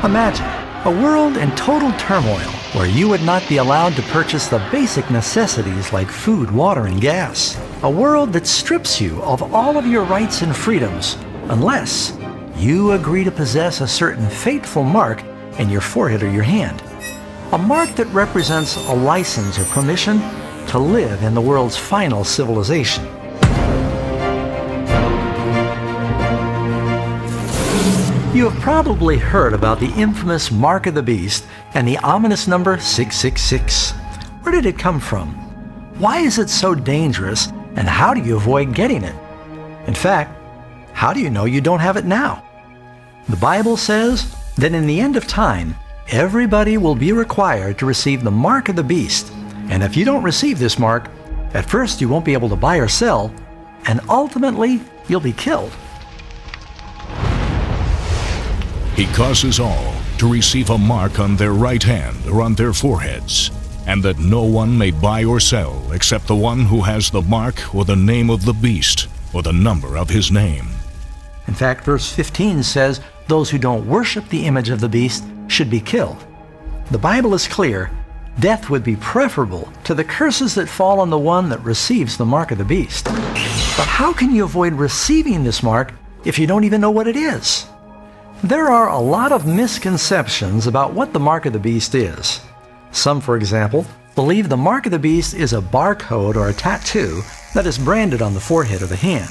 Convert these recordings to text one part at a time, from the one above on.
Imagine a world in total turmoil where you would not be allowed to purchase the basic necessities like food, water, and gas. A world that strips you of all of your rights and freedoms unless you agree to possess a certain fateful mark in your forehead or your hand. A mark that represents a license or permission to live in the world's final civilization. You have probably heard about the infamous Mark of the Beast and the ominous number 666. Where did it come from? Why is it so dangerous, and how do you avoid getting it? In fact, how do you know you don't have it now? The Bible says that in the end of time, everybody will be required to receive the Mark of the Beast. And if you don't receive this mark, at first you won't be able to buy or sell, and ultimately you'll be killed. He causes all to receive a mark on their right hand or on their foreheads, and that no one may buy or sell except the one who has the mark or the name of the beast or the number of his name. In fact, verse 15 says those who don't worship the image of the beast should be killed. The Bible is clear. Death would be preferable to the curses that fall on the one that receives the mark of the beast. But how can you avoid receiving this mark if you don't even know what it is? There are a lot of misconceptions about what the mark of the beast is. Some, for example, believe the mark of the beast is a barcode or a tattoo that is branded on the forehead or the hand.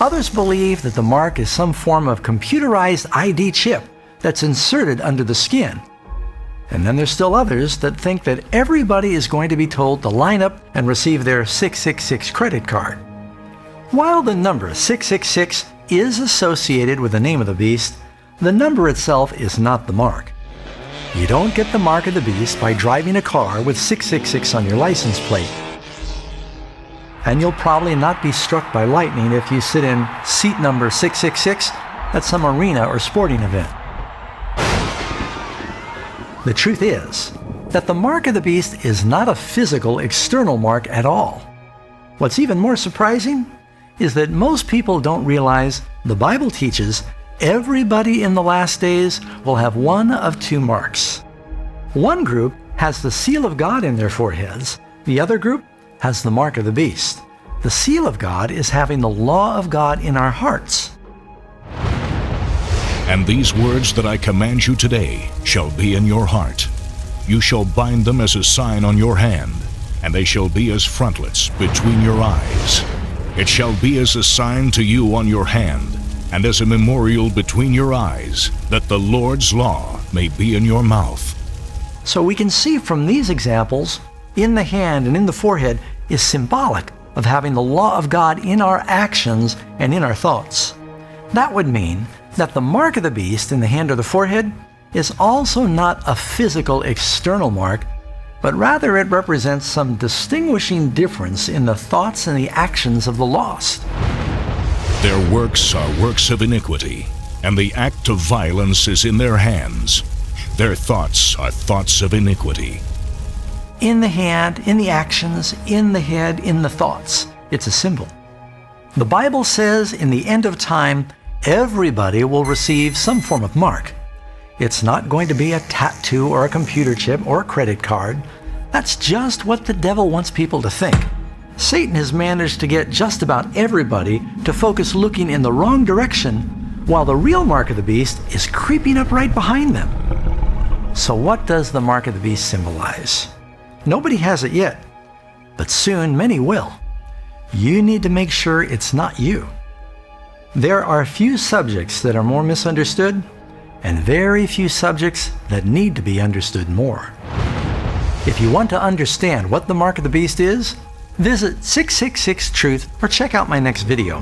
Others believe that the mark is some form of computerized ID chip that's inserted under the skin. And then there's still others that think that everybody is going to be told to line up and receive their 666 credit card. While the number 666 is associated with the name of the beast, the number itself is not the mark. You don't get the mark of the beast by driving a car with 666 on your license plate. And you'll probably not be struck by lightning if you sit in seat number 666 at some arena or sporting event. The truth is that the mark of the beast is not a physical external mark at all. What's even more surprising is that most people don't realize the Bible teaches everybody in the last days will have one of two marks. One group has the seal of God in their foreheads. The other group has the mark of the beast. The seal of God is having the law of God in our hearts. And these words that I command you today shall be in your heart. You shall bind them as a sign on your hand, and they shall be as frontlets between your eyes. It shall be as a sign to you on your hand, and as a memorial between your eyes, that the Lord's law may be in your mouth. So we can see from these examples, in the hand and in the forehead is symbolic of having the law of God in our actions and in our thoughts. That would mean that the mark of the beast in the hand or the forehead is also not a physical external mark, but rather it represents some distinguishing difference in the thoughts and the actions of the lost. Their works are works of iniquity, and the act of violence is in their hands. Their thoughts are thoughts of iniquity. In the hand, in the actions, in the head, in the thoughts. It's a symbol. The Bible says in the end of time, everybody will receive some form of mark. It's not going to be a tattoo or a computer chip or a credit card. That's just what the devil wants people to think. Satan has managed to get just about everybody to focus looking in the wrong direction, while the real mark of the beast is creeping up right behind them. So what does the mark of the beast symbolize? Nobody has it yet, but soon many will. You need to make sure it's not you. There are few subjects that are more misunderstood, and very few subjects that need to be understood more. If you want to understand what the mark of the beast is, visit 666 Truth or check out my next video.